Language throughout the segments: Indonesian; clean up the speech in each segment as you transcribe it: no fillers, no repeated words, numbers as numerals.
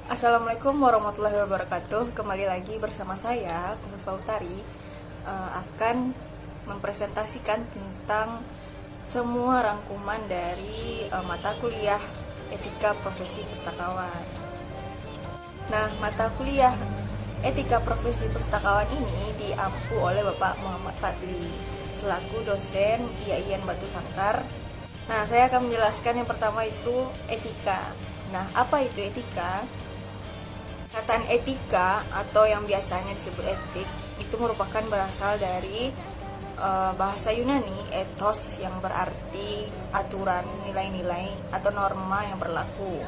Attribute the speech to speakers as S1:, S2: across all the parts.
S1: Assalamualaikum warahmatullahi wabarakatuh. Kembali lagi bersama saya, Kufa Utari, akan mempresentasikan tentang semua rangkuman dari mata kuliah Etika Profesi Pustakawan. Nah, mata kuliah Etika Profesi Pustakawan ini diampu oleh Bapak Muhammad Fadli selaku dosen IAIN Batu Sangkar. Nah, saya akan menjelaskan yang pertama itu etika. Nah, apa itu etika? Perkataan etika atau yang biasanya disebut etik itu merupakan berasal dari bahasa Yunani ethos yang berarti aturan, nilai-nilai atau norma yang berlaku.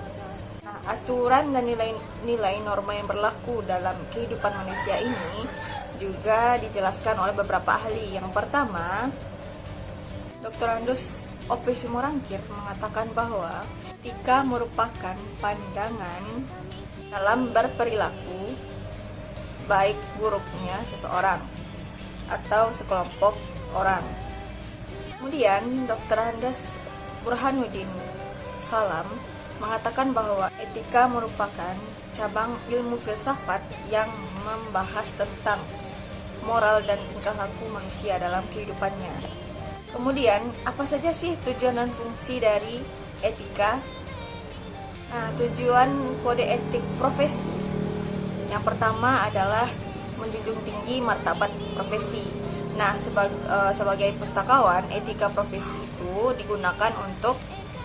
S1: Nah, aturan dan nilai-nilai norma yang berlaku dalam kehidupan manusia ini juga dijelaskan oleh beberapa ahli. Yang pertama, Dr. Andus O.P. Simorangkir mengatakan bahwa etika merupakan pandangan dalam berperilaku baik buruknya seseorang atau sekelompok orang. Kemudian Dr. Andes Burhanuddin Salam mengatakan bahwa etika merupakan cabang ilmu filsafat yang membahas tentang moral dan tingkah laku manusia dalam kehidupannya. Kemudian, apa saja sih tujuan dan fungsi dari etika? Nah, tujuan kode etik profesi yang pertama adalah menjunjung tinggi martabat profesi. Nah, sebagai pustakawan, etika profesi itu digunakan untuk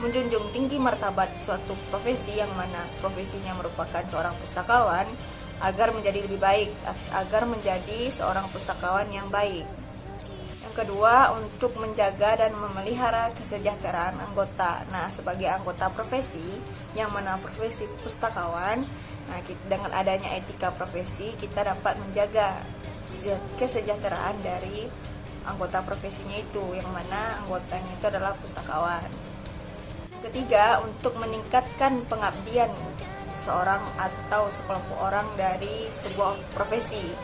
S1: menjunjung tinggi martabat suatu profesi yang mana profesinya merupakan seorang pustakawan agar menjadi lebih baik, agar menjadi seorang pustakawan yang baik. Kedua, untuk menjaga dan memelihara kesejahteraan anggota. Nah, sebagai anggota profesi, yang mana profesi pustakawan, nah, dengan adanya etika profesi, kita dapat menjaga kesejahteraan dari anggota profesinya itu, yang mana anggotanya itu adalah pustakawan. Ketiga, untuk meningkatkan pengabdian seorang atau sekelompok orang dari sebuah profesi.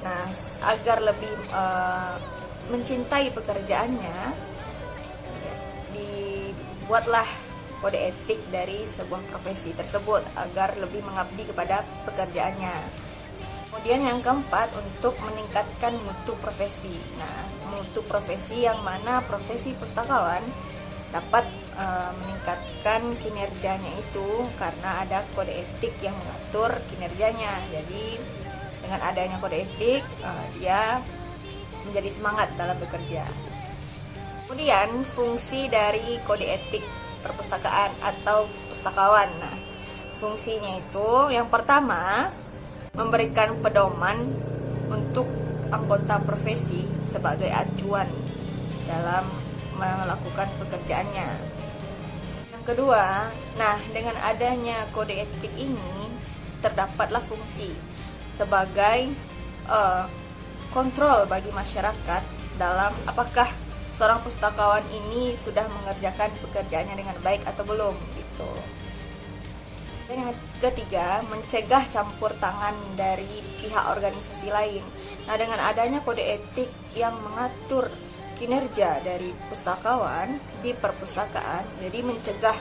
S1: Nah, agar lebih mencintai pekerjaannya, dibuatlah kode etik dari sebuah profesi tersebut agar lebih mengabdi kepada pekerjaannya. Kemudian yang keempat, untuk meningkatkan mutu profesi. Nah, mutu profesi yang mana profesi pustakawan dapat meningkatkan kinerjanya itu karena ada kode etik yang mengatur kinerjanya. Jadi dengan adanya kode etik, dia menjadi semangat dalam bekerja. Kemudian fungsi dari kode etik perpustakaan atau pustakawan. Nah, fungsinya itu yang pertama, memberikan pedoman untuk anggota profesi sebagai acuan dalam melakukan pekerjaannya. Yang kedua, nah, dengan adanya kode etik ini terdapatlah fungsi sebagai kontrol bagi masyarakat dalam apakah seorang pustakawan ini sudah mengerjakan pekerjaannya dengan baik atau belum gitu. Dan yang ketiga, mencegah campur tangan dari pihak organisasi lain. Nah, dengan adanya kode etik yang mengatur kinerja dari pustakawan di perpustakaan, jadi mencegah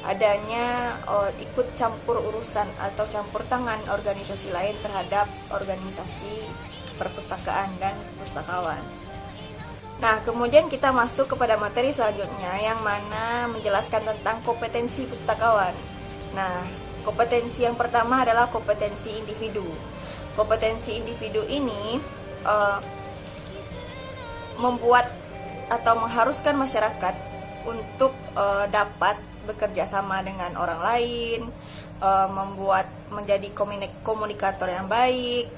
S1: adanya ikut campur urusan atau campur tangan organisasi lain terhadap organisasi perpustakaan dan pustakawan. Nah, kemudian kita masuk kepada materi selanjutnya yang mana menjelaskan tentang kompetensi pustakawan. Nah, kompetensi yang pertama adalah kompetensi individu. Kompetensi individu ini membuat atau mengharuskan masyarakat untuk dapat bekerja sama dengan orang lain, membuat menjadi komunikator yang baik,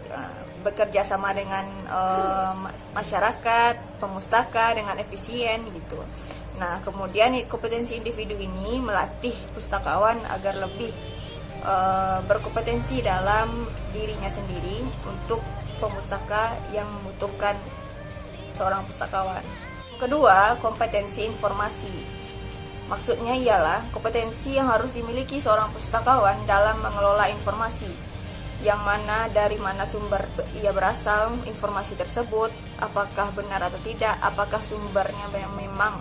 S1: bekerja sama dengan masyarakat, pemustaka dengan efisien gitu. Nah, kemudian kompetensi individu ini melatih pustakawan agar lebih berkompetensi dalam dirinya sendiri untuk pemustaka yang membutuhkan seorang pustakawan. Kedua, kompetensi informasi. Maksudnya ialah kompetensi yang harus dimiliki seorang pustakawan dalam mengelola informasi, yang mana dari mana sumber ia berasal informasi tersebut, apakah benar atau tidak, apakah sumbernya memang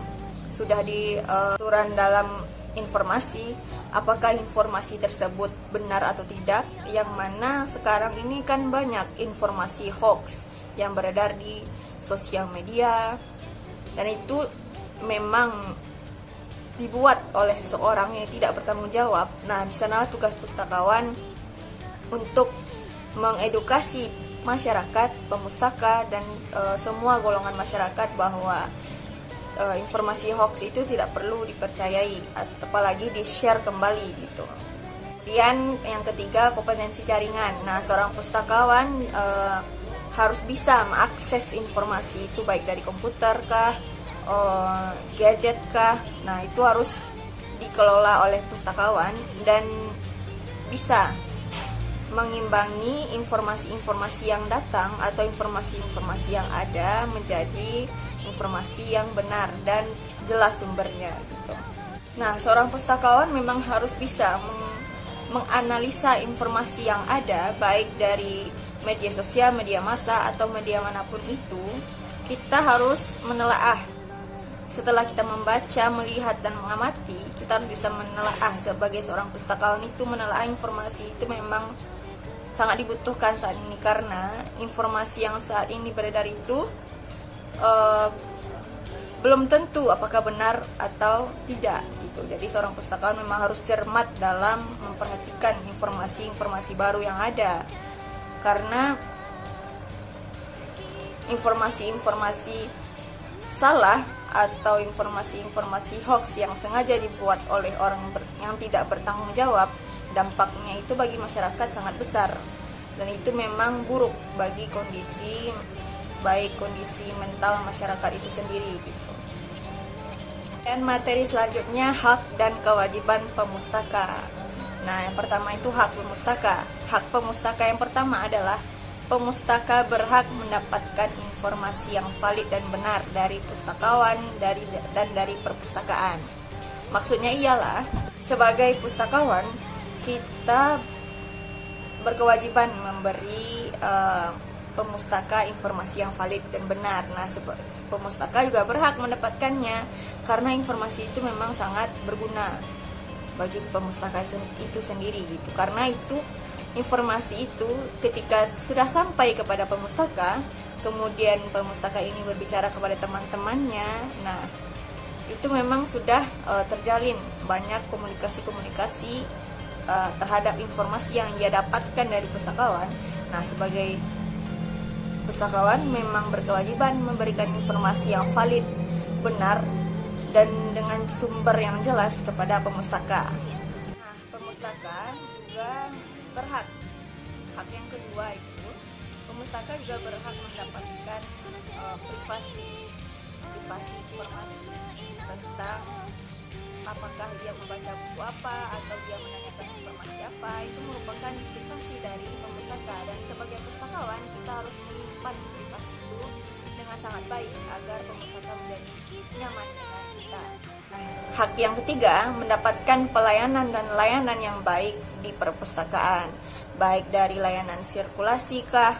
S1: sudah diaturan dalam informasi, apakah informasi tersebut benar atau tidak, yang mana sekarang ini kan banyak informasi hoax yang beredar di sosial media, dan itu memang dibuat oleh seseorang yang tidak bertanggung jawab. Nah, di sanalah tugas pustakawan untuk mengedukasi masyarakat, pemustaka, dan semua golongan masyarakat bahwa informasi hoax itu tidak perlu dipercayai, apalagi di-share kembali gitu. Kemudian yang ketiga, kompetensi jaringan. Nah, seorang pustakawan harus bisa mengakses informasi itu baik dari komputer kah, gadget kah. Nah, itu harus dikelola oleh pustakawan dan bisa mengimbangi informasi-informasi yang datang atau informasi-informasi yang ada menjadi informasi yang benar dan jelas sumbernya gitu. Nah, seorang pustakawan memang harus bisa menganalisa informasi yang ada baik dari media sosial, media massa, atau media manapun itu. Kita harus menelaah. Setelah kita membaca, melihat, dan mengamati, kita harus bisa menelaah. Sebagai seorang pustakawan itu, menelaah informasi itu memang sangat dibutuhkan saat ini, karena informasi yang saat ini beredar itu belum tentu apakah benar atau tidak gitu. Jadi seorang pustakawan memang harus cermat dalam memperhatikan informasi-informasi baru yang ada, karena informasi-informasi salah atau informasi-informasi hoax yang sengaja dibuat oleh orang yang tidak bertanggung jawab, dampaknya itu bagi masyarakat sangat besar, dan itu memang buruk bagi kondisi mental masyarakat itu sendiri gitu. Dan materi selanjutnya, hak dan kewajiban pemustaka. Nah, yang pertama itu hak pemustaka. Hak pemustaka yang pertama adalah pemustaka berhak mendapatkan informasi yang valid dan benar dari pustakawan dan dari perpustakaan. Maksudnya ialah sebagai pustakawan kita berkewajiban memberi pemustaka informasi yang valid dan benar. Nah, pemustaka juga berhak mendapatkannya karena informasi itu memang sangat berguna bagi pemustaka itu sendiri gitu. Karena itu informasi itu ketika sudah sampai kepada pemustaka, kemudian pemustaka ini berbicara kepada teman-temannya, nah itu memang sudah terjalin banyak komunikasi terhadap informasi yang ia dapatkan dari pustakawan. Nah, sebagai pustakawan memang berkewajiban memberikan informasi yang valid, benar, dan dengan sumber yang jelas kepada pemustaka. Nah, pemustaka juga berhak. Hak yang kedua itu, pemustaka juga berhak mendapatkan privasi informasi tentang apakah dia membaca buku apa atau dia menanyakan informasi apa. Itu merupakan privasi dari pemustaka, dan sebagai pustakawan kita harus menyimpan privasi itu dengan sangat baik agar pemustaka menjadi nyaman dengan kita. Hak yang ketiga, mendapatkan pelayanan dan layanan yang baik di perpustakaan, baik dari layanan sirkulasi kah,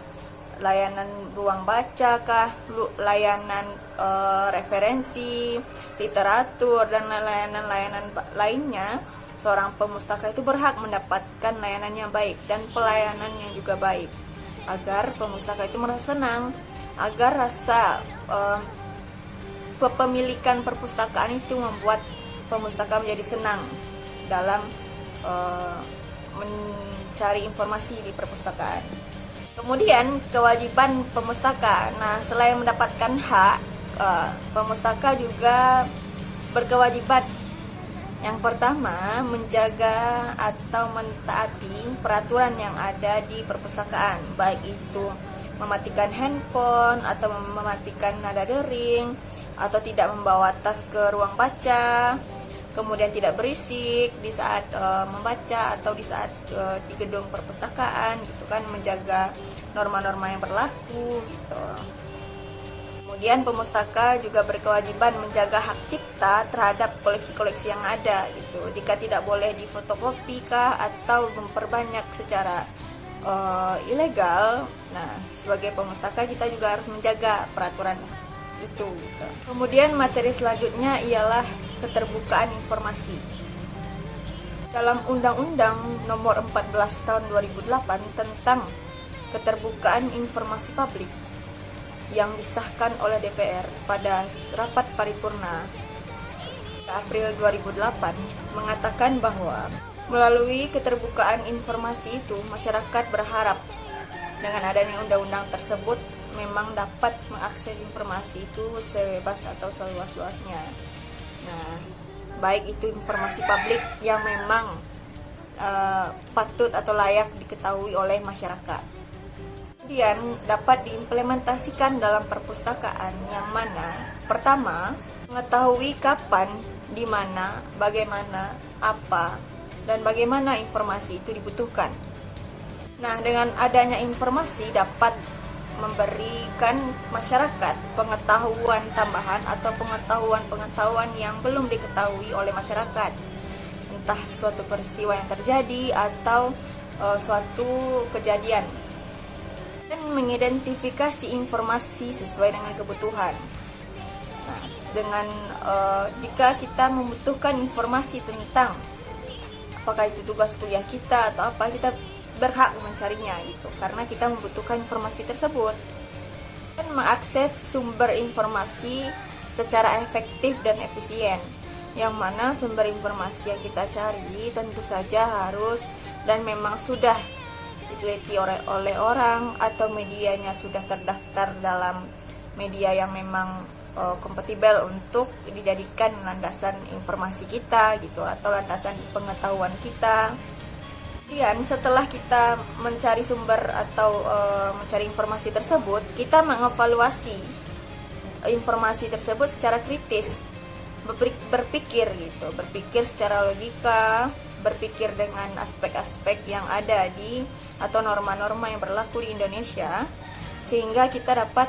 S1: layanan ruang baca kah, layanan referensi, literatur, dan layanan-layanan lainnya. Seorang pemustaka itu berhak mendapatkan layanan yang baik dan pelayanan yang juga baik, agar pemustaka itu merasa senang, agar rasa kepemilikan perpustakaan itu membuat pemustaka menjadi senang dalam mencari informasi di perpustakaan. Kemudian kewajiban pemustaka. Nah, selain mendapatkan hak, pemustaka juga berkewajiban. Yang pertama, menjaga atau mentaati peraturan yang ada di perpustakaan, baik itu mematikan handphone atau mematikan nada dering, atau tidak membawa tas ke ruang baca, kemudian tidak berisik di saat membaca atau di saat di gedung perpustakaan gitu kan, menjaga norma-norma yang berlaku gitu. Kemudian pemustaka juga berkewajiban menjaga hak cipta terhadap koleksi-koleksi yang ada gitu. Jika tidak boleh difotokopi kah atau memperbanyak secara ilegal, nah sebagai pemustaka kita juga harus menjaga peraturan itu gitu. Kemudian materi selanjutnya ialah keterbukaan informasi. dalam Undang-Undang Nomor 14 Tahun 2008 tentang Keterbukaan Informasi Publik yang disahkan oleh DPR pada rapat paripurna April 2008 mengatakan bahwa melalui keterbukaan informasi itu masyarakat berharap dengan adanya undang-undang tersebut memang dapat mengakses informasi itu sebebas atau seluas-luasnya. Nah, baik itu informasi publik yang memang patut atau layak diketahui oleh masyarakat. Kemudian dapat diimplementasikan dalam perpustakaan yang mana pertama, mengetahui kapan, di mana, bagaimana, apa, dan bagaimana informasi itu dibutuhkan. Nah, dengan adanya informasi dapat memberikan masyarakat pengetahuan tambahan atau pengetahuan yang belum diketahui oleh masyarakat. Entah suatu peristiwa yang terjadi atau suatu kejadian. Dan mengidentifikasi informasi sesuai dengan kebutuhan. Nah, dengan jika kita membutuhkan informasi tentang apakah itu tugas kuliah kita atau apa, kita berhak mencarinya gitu, karena kita membutuhkan informasi tersebut. Dan mengakses sumber informasi secara efektif dan efisien, yang mana sumber informasi yang kita cari tentu saja harus dan memang sudah diteliti oleh orang atau medianya sudah terdaftar dalam media yang memang kompatibel untuk dijadikan landasan informasi kita gitu, atau landasan pengetahuan kita. Kemudian setelah kita mencari sumber atau mencari informasi tersebut, kita mengevaluasi informasi tersebut secara kritis, berpikir gitu, berpikir secara logika, berpikir dengan aspek-aspek yang ada di atau norma-norma yang berlaku di Indonesia, sehingga kita dapat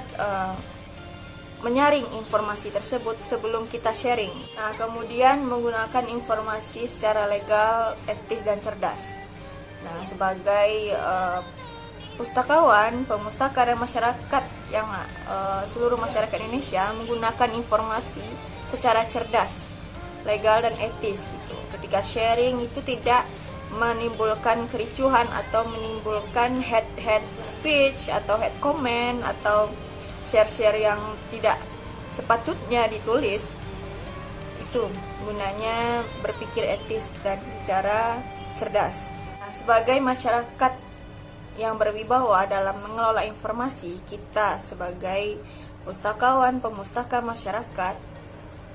S1: menyaring informasi tersebut sebelum kita sharing. Nah, kemudian menggunakan informasi secara legal, etis, dan cerdas. Nah, sebagai pustakawan, pemustaka dan masyarakat yang seluruh masyarakat Indonesia menggunakan informasi secara cerdas, legal, dan etis gitu. Ketika sharing itu tidak menimbulkan kericuhan atau menimbulkan head speech atau head comment atau share-share yang tidak sepatutnya ditulis. Itu gunanya berpikir etis dan secara cerdas. Nah, sebagai masyarakat yang berwibawa dalam mengelola informasi, kita sebagai pustakawan, pemustaka masyarakat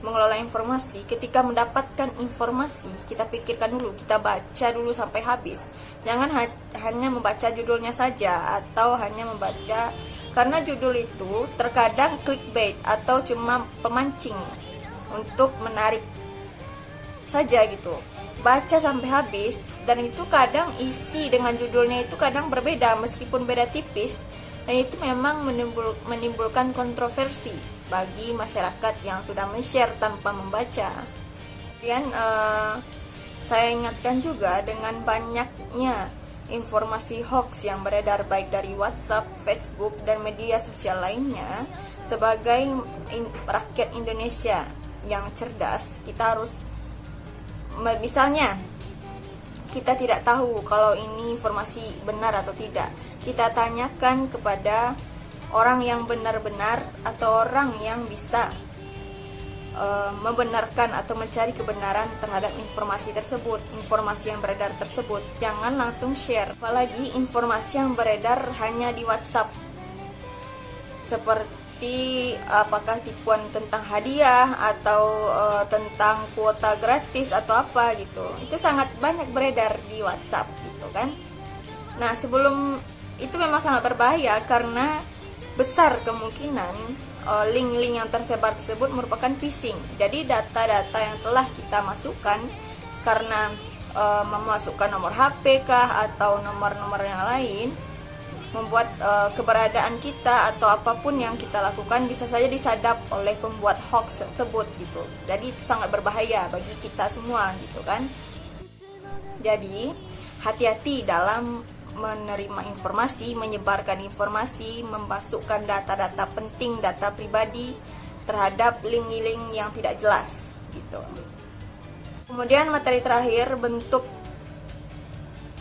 S1: mengelola informasi, ketika mendapatkan informasi, kita pikirkan dulu, kita baca dulu sampai habis. Jangan hanya membaca judulnya saja atau hanya membaca, karena judul itu terkadang clickbait atau cuma pemancing untuk menarik saja gitu. Baca sampai habis, dan itu kadang isi dengan judulnya itu kadang berbeda meskipun beda tipis, dan itu memang menimbulkan kontroversi bagi masyarakat yang sudah men-share tanpa membaca. Kemudian saya ingatkan juga dengan banyaknya informasi hoax yang beredar baik dari WhatsApp, Facebook, dan media sosial lainnya, sebagai rakyat Indonesia yang cerdas, kita harus, misalnya kita tidak tahu kalau ini informasi benar atau tidak, kita tanyakan kepada orang yang benar-benar atau orang yang bisa membenarkan atau mencari kebenaran terhadap informasi tersebut, informasi yang beredar tersebut. Jangan langsung share, apalagi informasi yang beredar hanya di WhatsApp, seperti apakah tipuan tentang hadiah atau tentang kuota gratis atau apa gitu. Itu sangat banyak beredar di WhatsApp gitu kan. Nah, sebelum itu memang sangat berbahaya, karena besar kemungkinan link-link yang tersebar tersebut merupakan phishing. Jadi data-data yang telah kita masukkan karena memasukkan nomor HP kah atau nomor-nomor yang lain, membuat keberadaan kita atau apapun yang kita lakukan bisa saja disadap oleh pembuat hoax tersebut gitu. Jadi itu sangat berbahaya bagi kita semua gitu kan. Jadi hati-hati dalam menerima informasi, menyebarkan informasi, memasukkan data-data penting, data pribadi terhadap link-link yang tidak jelas gitu. Kemudian materi terakhir, bentuk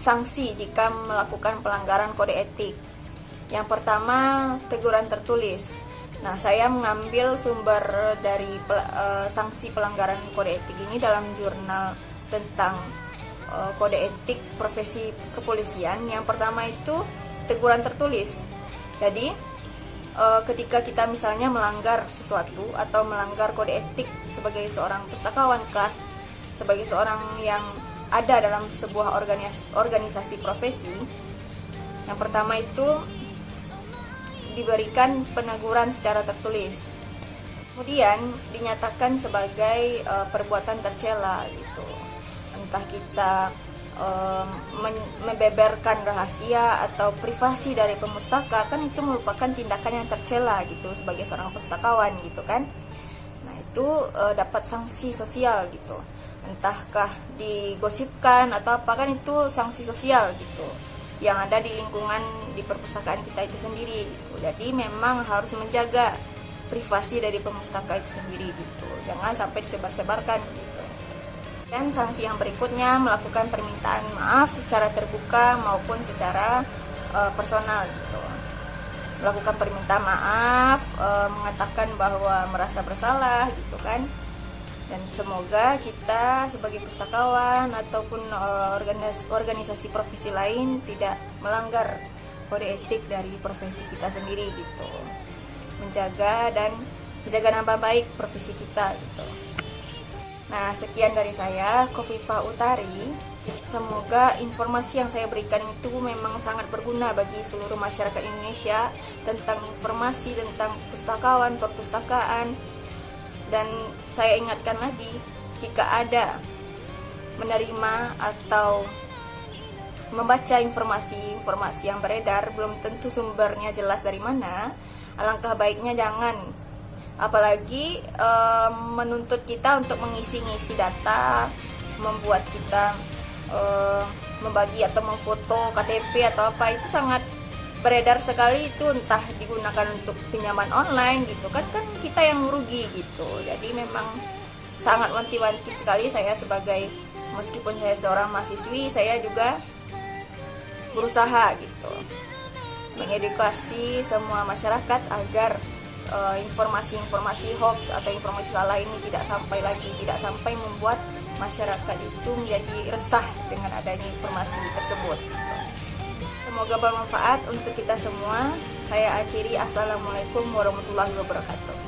S1: sanksi jika melakukan pelanggaran kode etik. Yang pertama, teguran tertulis. Nah, saya mengambil sumber dari sanksi pelanggaran kode etik ini dalam jurnal tentang kode etik profesi kepolisian. Yang pertama itu teguran tertulis. Jadi, ketika kita misalnya melanggar sesuatu atau melanggar kode etik sebagai seorang pustakawan kah, sebagai seorang yang ada dalam sebuah organisasi profesi, yang pertama itu diberikan peneguran secara tertulis, kemudian dinyatakan sebagai perbuatan tercela gitu. Entah kita membeberkan rahasia atau privasi dari pemustaka, kan itu merupakan tindakan yang tercela gitu sebagai seorang pustakawan gitu kan. Nah, itu dapat sanksi sosial gitu. Entahkah digosipkan atau apa, kan itu sanksi sosial gitu yang ada di lingkungan di perpustakaan kita itu sendiri gitu. Jadi memang harus menjaga privasi dari pemustaka itu sendiri gitu. Jangan sampai disebar-sebarkan gitu. Dan sanksi yang berikutnya, melakukan permintaan maaf secara terbuka maupun secara personal gitu. Melakukan permintaan maaf, mengatakan bahwa merasa bersalah gitu kan. Dan semoga kita sebagai pustakawan ataupun organisasi profesi lain tidak melanggar kode etik dari profesi kita sendiri gitu. Menjaga nama baik profesi kita gitu. Nah, sekian dari saya, Kofifa Utari. Semoga informasi yang saya berikan itu memang sangat berguna bagi seluruh masyarakat Indonesia tentang informasi tentang pustakawan, perpustakaan. Dan saya ingatkan lagi, jika ada menerima atau membaca informasi yang beredar, belum tentu sumbernya jelas dari mana, alangkah baiknya jangan. Apalagi menuntut kita untuk mengisi-ngisi data, membuat kita membagi atau memfoto KTP atau apa, itu sangat beredar sekali. Itu entah digunakan untuk pinjaman online gitu kan kita yang merugi gitu. Jadi memang sangat wanti-wanti sekali saya sebagai, meskipun saya seorang mahasiswi, saya juga berusaha gitu mengedukasi semua masyarakat agar informasi-informasi hoax atau informasi salah ini tidak sampai membuat masyarakat itu menjadi resah dengan adanya informasi tersebut gitu. Semoga bermanfaat untuk kita semua. Saya akhiri, assalamualaikum warahmatullahi wabarakatuh.